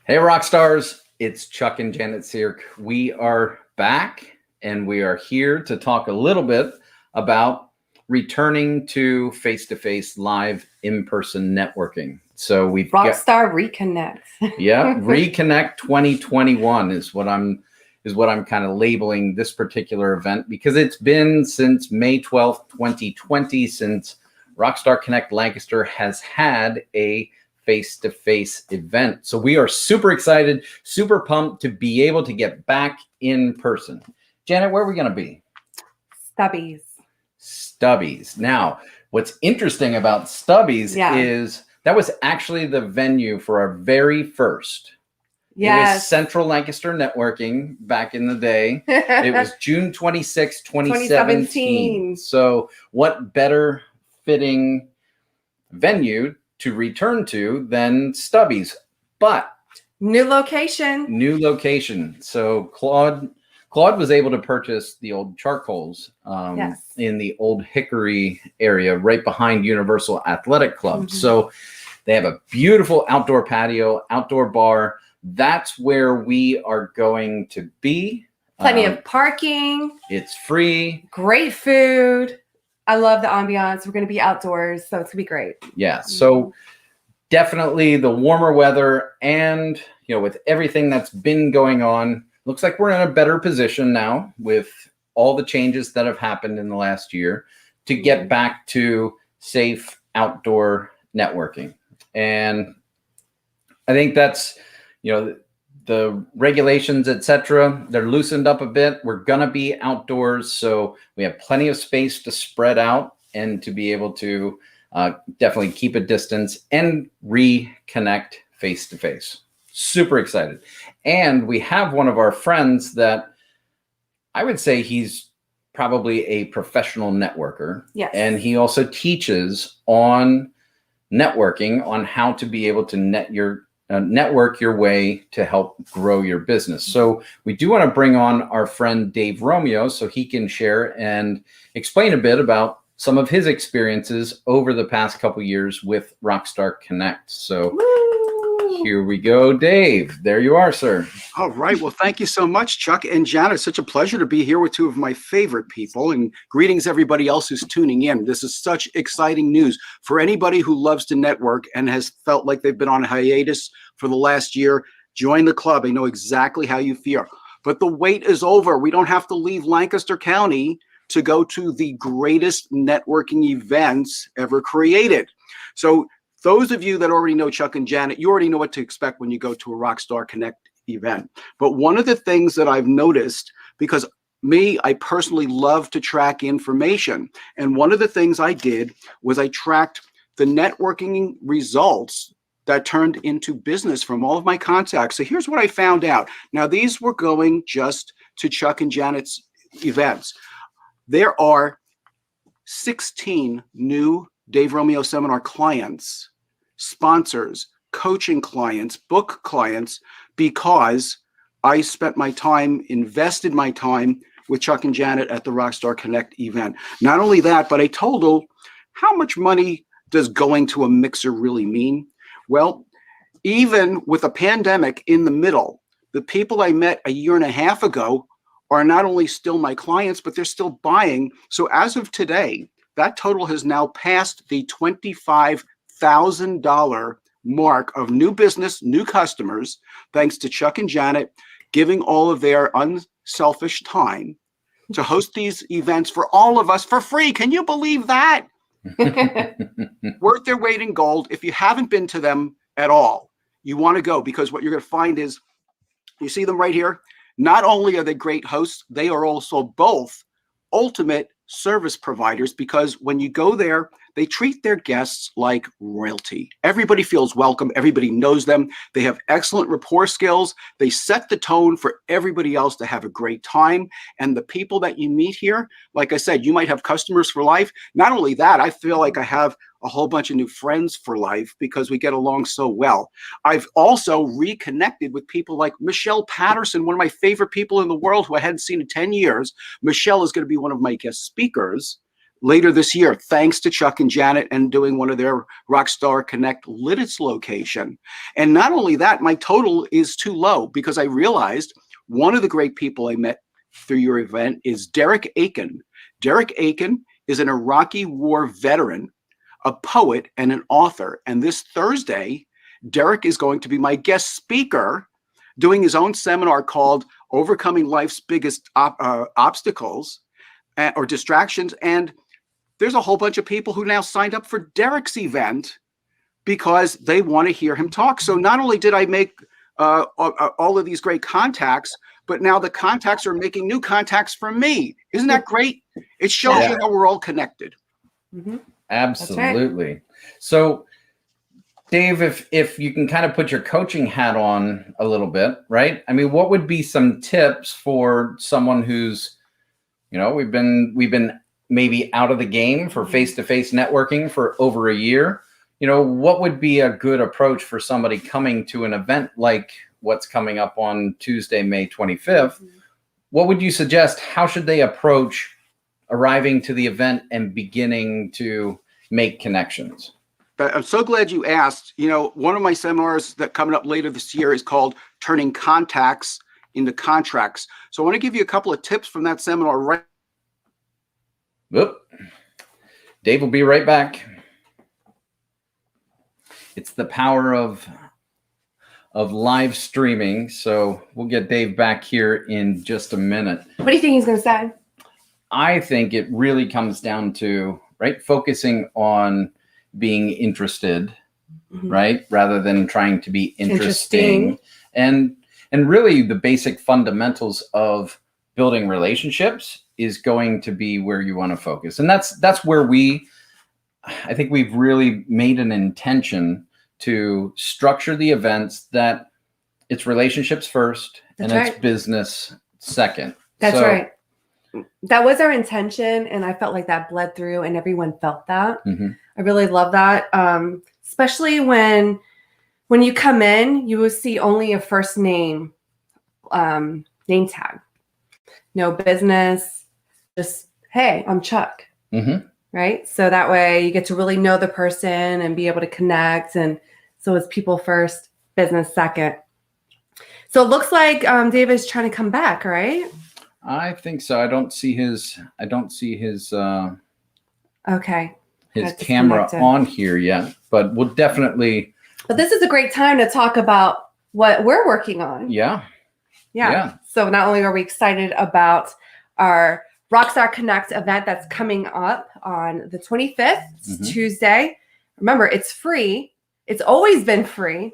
Hey, rock stars, it's Chuck and Janet Sierk. We are back and we are here to talk a little bit about returning to face-to-face live in-person networking. So we've Rockstar Reconnect. Yeah, ReConnect 2021 is what I'm kind of labeling this particular event, because it's been since May 12th, 2020, since Rockstar Connect Lancaster has had a face-to-face event. So we are super excited, super pumped to be able to get back in person. Janet, where are we going to be? Stubbies. Now, what's interesting about Stubbies is that was actually the venue for our very first. Yes. It was Central Lancaster Networking back in the day. It was June 26, 2017. So what better fitting venue to return to than Stubbies? But new location. So Claude was able to purchase the old charcoals in the old Hickory area right behind Universal Athletic Club. Mm-hmm. So they have a beautiful outdoor patio, outdoor bar. That's where we are going to be. Plenty of parking. It's free. Great food. I love the ambiance. We're going to be outdoors, so it's going to be great. Yeah, so definitely the warmer weather, and with everything that's been going on, looks like we're in a better position now with all the changes that have happened in the last year to get back to safe outdoor networking. And I think that's, the regulations, etc., they're loosened up a bit. We're going to be outdoors, so we have plenty of space to spread out and to be able to definitely keep a distance and reconnect face-to-face. Super excited. And we have one of our friends that I would say he's probably a professional networker. Yes. And he also teaches on networking, on how to be able to network your way to help grow your business. So we do want to bring on our friend Dave Romeo so he can share and explain a bit about some of his experiences over the past couple years with Rockstar Connect. So here we go, Dave. There you are, sir. All right. Well, thank you so much, Chuck and Janet. It's such a pleasure to be here with two of my favorite people. And greetings, everybody else who's tuning in. This is such exciting news for anybody who loves to network and has felt like they've been on hiatus for the last year. Join the club. I know exactly how you feel. But the wait is over. We don't have to leave Lancaster County to go to the greatest networking events ever created. So those of you that already know Chuck and Janet, you already know what to expect when you go to a Rockstar Connect event. But one of the things that I've noticed, because I personally love to track information. And one of the things I did was I tracked the networking results that turned into business from all of my contacts. So here's what I found out. Now, these were going just to Chuck and Janet's events. There are 16 new Dave Romeo Seminar clients, sponsors, coaching clients, book clients, because I spent my time, invested my time with Chuck and Janet at the Rockstar Connect event. Not only that, but I told them, how much money does going to a mixer really mean? Well, even with a pandemic in the middle, the people I met a year and a half ago are not only still my clients, but they're still buying. So as of today, that total has now passed the $25,000 mark of new business, new customers, thanks to Chuck and Janet giving all of their unselfish time to host these events for all of us for free. Can you believe that? Worth their weight in gold. If you haven't been to them at all, you want to go, because what you're going to find is, you see them right here? Not only are they great hosts, they are also both ultimate service providers, because when you go there, they treat their guests like royalty. Everybody feels welcome. Everybody knows them. They have excellent rapport skills. They set the tone for everybody else to have a great time. And the people that you meet here, like I said, you might have customers for life. Not only that, I feel like I have a whole bunch of new friends for life because we get along so well. I've also reconnected with people like Michelle Patterson, one of my favorite people in the world who I hadn't seen in 10 years. Michelle is going to be one of my guest speakers later this year, thanks to Chuck and Janet and doing one of their Rockstar Connect Lidditz location. And not only that, my total is too low because I realized one of the great people I met through your event is Derek Aiken. Derek Aiken is an Iraqi war veteran, a poet, and an author. And this Thursday, Derek is going to be my guest speaker doing his own seminar called Overcoming Life's Biggest Obstacles or Distractions. And there's a whole bunch of people who now signed up for Derek's event because they want to hear him talk. So not only did I make all of these great contacts, but now the contacts are making new contacts for me. Isn't that great? It shows you how we're all connected. Mm-hmm. Absolutely. Right. So, Dave, if you can kind of put your coaching hat on a little bit, right? I mean, what would be some tips for someone who's, we've been maybe out of the game for face-to-face networking for over a year. What would be a good approach for somebody coming to an event like what's coming up on Tuesday, May 25th? Mm-hmm. What would you suggest? How should they approach arriving to the event and beginning to make connections? I'm so glad you asked. One of my seminars that coming up later this year is called Turning Contacts into Contracts. So I want to give you a couple of tips from that seminar right. Whoop. Dave will be right back. It's the power of live streaming. So we'll get Dave back here in just a minute. What do you think he's going to say? I think it really comes down to, focusing on being interested, mm-hmm. right? Rather than trying to be interesting. And really the basic fundamentals of building relationships is going to be where you want to focus. And that's where I think we've really made an intention to structure the events that it's relationships first and it's business second. That's right. That was our intention. And I felt like that bled through and everyone felt that. Mm-hmm. I really love that. Especially when you come in, you will see only a first name tag. No business, just, hey, I'm Chuck. Mm-hmm. Right? So that way you get to really know the person and be able to connect. And so it's people first, business second. So it looks like David's trying to come back, right? I think so. I don't see his his camera on here yet, but we'll definitely. But this is a great time to talk about what we're working on. Yeah. So not only are we excited about our Rockstar Connect event that's coming up on the 25th, mm-hmm. Tuesday. Remember, it's free. It's always been free,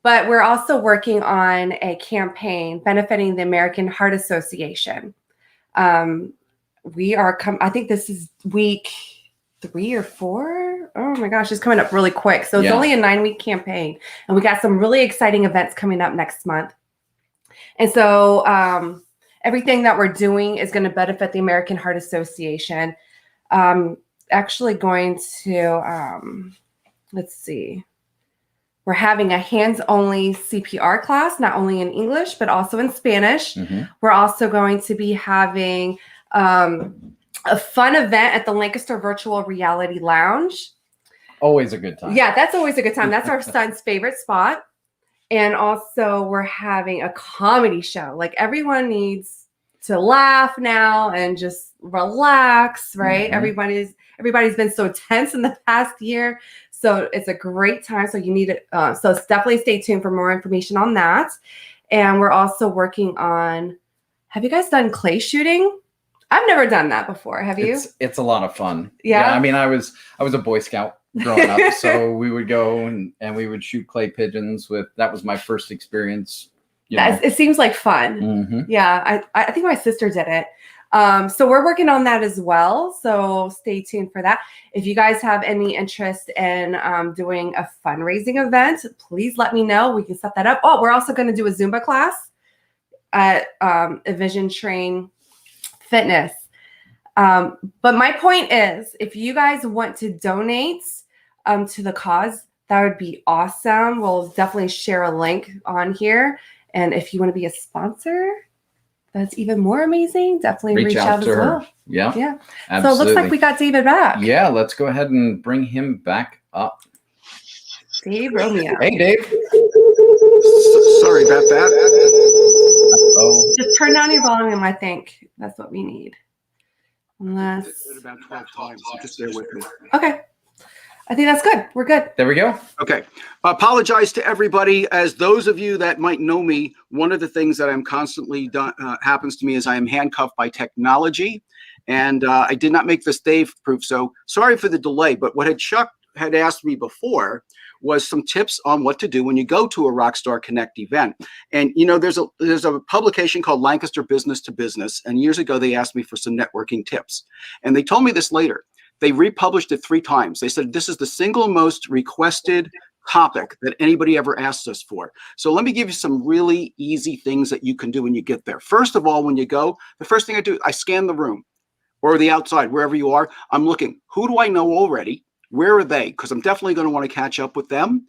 but we're also working on a campaign benefiting the American Heart Association. I think this is week 3 or 4. Oh my gosh, it's coming up really quick. So it's only a 9-week campaign, and we got some really exciting events coming up next month. And so everything that we're doing is going to benefit the American Heart Association. Actually going to, let's see. We're having a hands-only CPR class, not only in English, but also in Spanish. Mm-hmm. We're also going to be having a fun event at the Lancaster Virtual Reality Lounge. Always a good time. Yeah, that's always a good time. That's our son's favorite spot. And also we're having a comedy show. Like everyone needs to laugh now and just relax, right? Mm-hmm. Everybody's been so tense in the past year. So it's a great time. So you need it. So definitely stay tuned for more information on that. And we're also working on, have you guys done clay shooting? I've never done that before. Have you? It's a lot of fun. Yeah. I mean, I was a Boy Scout growing up. So we would go and we would shoot clay pigeons that was my first experience. It seems like fun. Mm-hmm. Yeah. I think my sister did it. So we're working on that as well. So stay tuned for that. If you guys have any interest in doing a fundraising event, please let me know. We can set that up. Oh, we're also going to do a Zumba class at Vision Train Fitness. But my point is, if you guys want to donate to the cause, that would be awesome. We'll definitely share a link on here. And if you want to be a sponsor, that's even more amazing, definitely reach out to as her. well. Yeah. Yeah. Absolutely. So it looks like we got David back. Yeah, let's go ahead and bring him back up. Dave Romeo. Hey, Dave. Sorry about that. Oh, Just turn down your volume, I think. That's what we need. Unless. About 12 times. So just bear with me. Okay. I think that's good. We're good. there we go. Okay. Apologize to everybody. As those of you that might know me, one of the things that I'm constantly happens to me is I am handcuffed by technology. And I did not make this Dave proof. So sorry for the delay. But what Chuck had asked me before was some tips on what to do when you go to a Rockstar Connect event. And, you know, there's a publication called Lancaster Business to Business. And years ago, they asked me for some networking tips. And they told me this later. They republished it 3 times. They said, this is the single most requested topic that anybody ever asked us for. So let me give you some really easy things that you can do when you get there. First of all, when you go, the first thing I do, I scan the room or the outside, wherever you are. I'm looking, who do I know already? Where are they? Because I'm definitely going to want to catch up with them.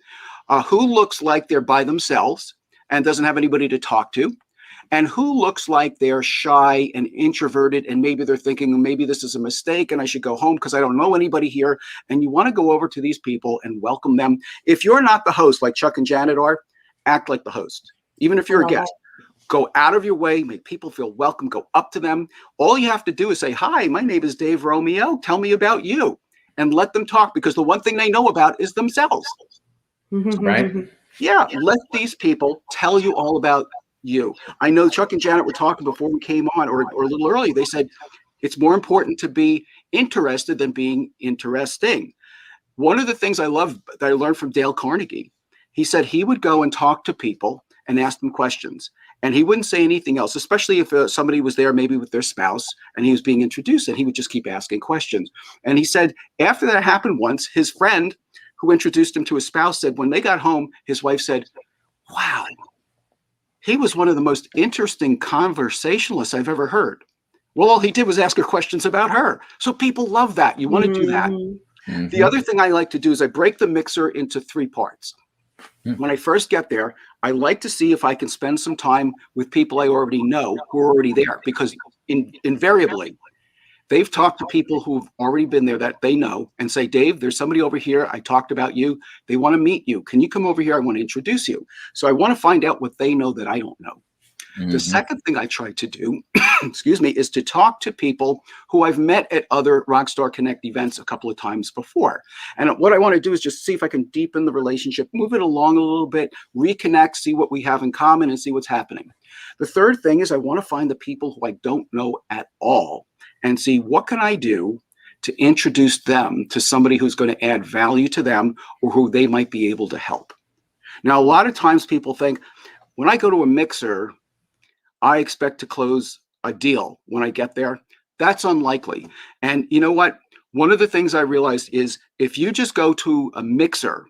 Who looks like they're by themselves and doesn't have anybody to talk to? And who looks like they're shy and introverted, and maybe they're thinking, maybe this is a mistake and I should go home because I don't know anybody here. And you want to go over to these people and welcome them. If you're not the host like Chuck and Janet are, act like the host. Even if you're a guest, go out of your way, make people feel welcome, go up to them. All you have to do is say, hi, my name is Dave Romeo. Tell me about you. And let them talk, because the one thing they know about is themselves. Right? Yeah, let these people tell you all about you. I know Chuck and Janet were talking before we came on, or a little early. They said it's more important to be interested than being interesting. One of the things I love that I learned from Dale Carnegie, he said he would go and talk to people and ask them questions. And he wouldn't say anything else, especially if somebody was there maybe with their spouse and he was being introduced, and he would just keep asking questions. And he said after that happened once, his friend who introduced him to his spouse said when they got home, his wife said, wow, he was one of the most interesting conversationalists I've ever heard. Well, all he did was ask her questions about her. So people love that. You want to do that. Mm-hmm. The other thing I like to do is I break the mixer into 3 parts. When I first get there, I like to see if I can spend some time with people I already know who are already there, because invariably they've talked to people who've already been there that they know and say, Dave, there's somebody over here. I talked about you. They want to meet you. Can you come over here? I want to introduce you. So I want to find out what they know that I don't know. Mm-hmm. The second thing I try to do, excuse me, is to talk to people who I've met at other Rockstar Connect events a couple of times before. And what I want to do is just see if I can deepen the relationship, move it along a little bit, reconnect, see what we have in common, and see what's happening. The third thing is I want to find the people who I don't know at all and see what can I do to introduce them to somebody who's going to add value to them or who they might be able to help. Now, a lot of times people think, when I go to a mixer, I expect to close a deal when I get there. That's unlikely. And you know what? One of the things I realized is if you just go to a mixer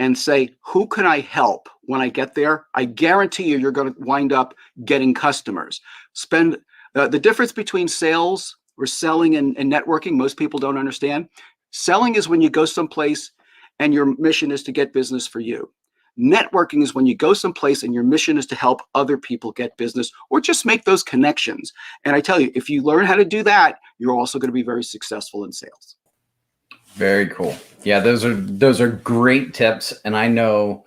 and say, who can I help when I get there? I guarantee you're going to wind up getting customers. Spend the difference between sales or selling and networking. Most people don't understand. Selling is when you go someplace and your mission is to get business for you. Networking is when you go someplace and your mission is to help other people get business or just make those connections. And I tell you, if you learn how to do that, you're also going to be very successful in sales. Very cool. Yeah, those are great tips. And I know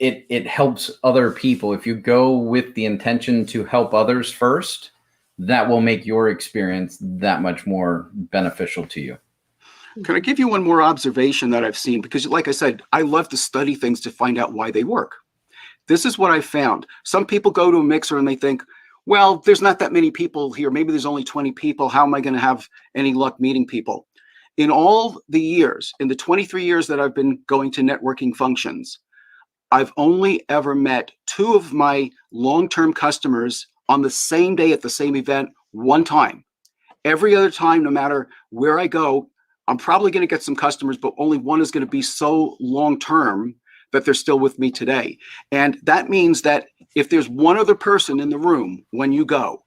it helps other people. If you go with the intention to help others first, that will make your experience that much more beneficial to you. Can I give you one more observation that I've seen? Because like I said, I love to study things to find out why they work. This is what I found. Some people go to a mixer and they think, well, there's not that many people here. Maybe there's only 20 people. How am I going to have any luck meeting people? In all the years, in the 23 years that I've been going to networking functions, I've only ever met 2 of my long-term customers on the same day at the same event one time. Every other time, no matter where I go, I'm probably going to get some customers, but only one is going to be so long-term that they're still with me today. And that means that if there's one other person in the room when you go,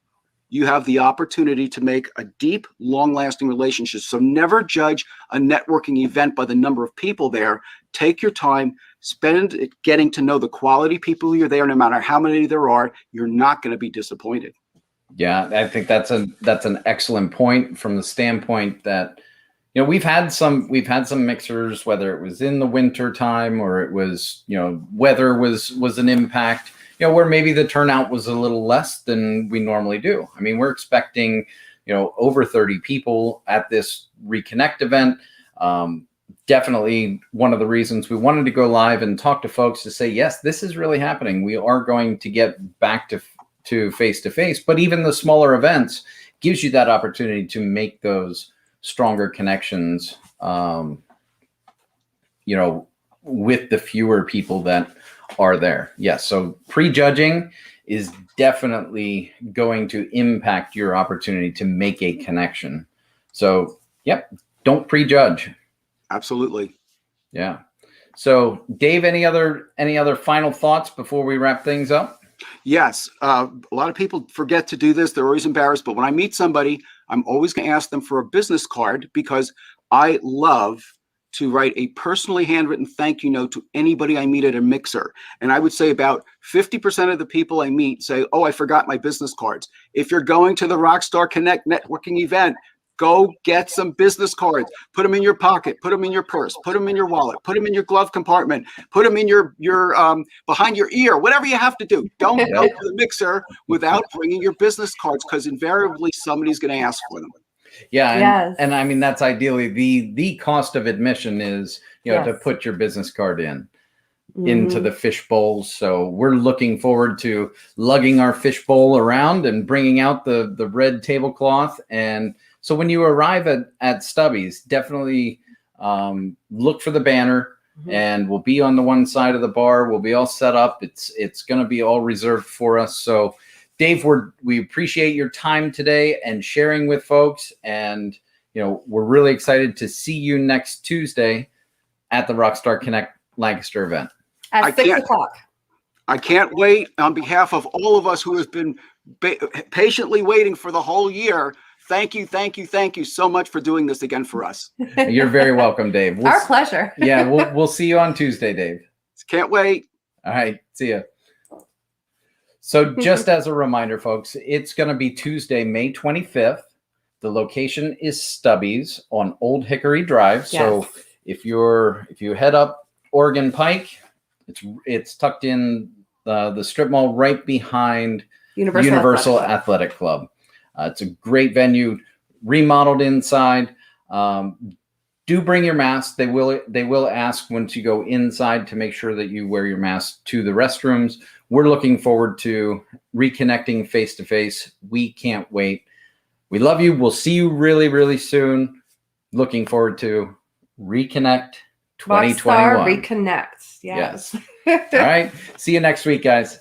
you have the opportunity to make a deep, long-lasting relationship. So never judge a networking event by the number of people there. Take your time, spend it getting to know the quality people you're there, no matter how many there are. You're not going to be disappointed. Yeah, I think that's an excellent point from the standpoint that, you know, we've had some mixers, whether it was in the winter time or it was, you know, weather was an impact, you know, where maybe the turnout was a little less than we normally do. I mean, we're expecting, you know, over 30 people at this ReConnect event. Definitely one of the reasons we wanted to go live and talk to folks to say, yes, this is really happening. We are going to get back to face-to-face, but even the smaller events gives you that opportunity to make those stronger connections, you know, with the fewer people that are there. Yes. So prejudging is definitely going to impact your opportunity to make a connection. So, yep, don't prejudge. Absolutely. Yeah. So, Dave, any other final thoughts before we wrap things up? Yes. A lot of people forget to do this. They're always embarrassed. But when I meet somebody, I'm always going to ask them for a business card, because I love to write a personally handwritten thank you note to anybody I meet at a mixer. And I would say about 50% of the people I meet say, oh, I forgot my business cards. If you're going to the Rockstar Connect networking event, go get some business cards. Put them in your pocket. Put them in your purse. Put them in your wallet. Put them in your glove compartment. Put them in your behind your ear. Whatever you have to do. Don't go to the mixer without bringing your business cards, because invariably somebody's going to ask for them. Yeah, and I mean, that's ideally the cost of admission is, you know, Yes. to put your business card into the fish bowls. So we're looking forward to lugging our fish bowl around and bringing out the red tablecloth. And so when you arrive at Stubby's, definitely look for the banner, and we'll be on the one side of the bar. We'll be all set up. It's going to be all reserved for us. So Dave, we appreciate your time today and sharing with folks. And, you know, we're really excited to see you next Tuesday at the Rockstar Connect Lancaster event. At 6 o'clock. I can't wait. On behalf of all of us who have been patiently waiting for the whole year, thank you so much for doing this again for us. You're very welcome, Dave. Our pleasure. Yeah, we'll see you on Tuesday, Dave. Can't wait. All right, see ya. So just as a reminder, folks, it's going to be Tuesday, May 25th. The location is Stubby's on Old Hickory Drive. Yes. So if you head up Oregon Pike, it's tucked in the strip mall right behind Universal Athletic Club. It's a great venue, remodeled inside. Do bring your mask. They will ask once you go inside to make sure that you wear your mask to the restrooms. We're looking forward to reconnecting face to face. We can't wait. We love you. We'll see you really, really soon. Looking forward to ReConnect 2021. ReConnect. Yes. All right. See you next week, guys.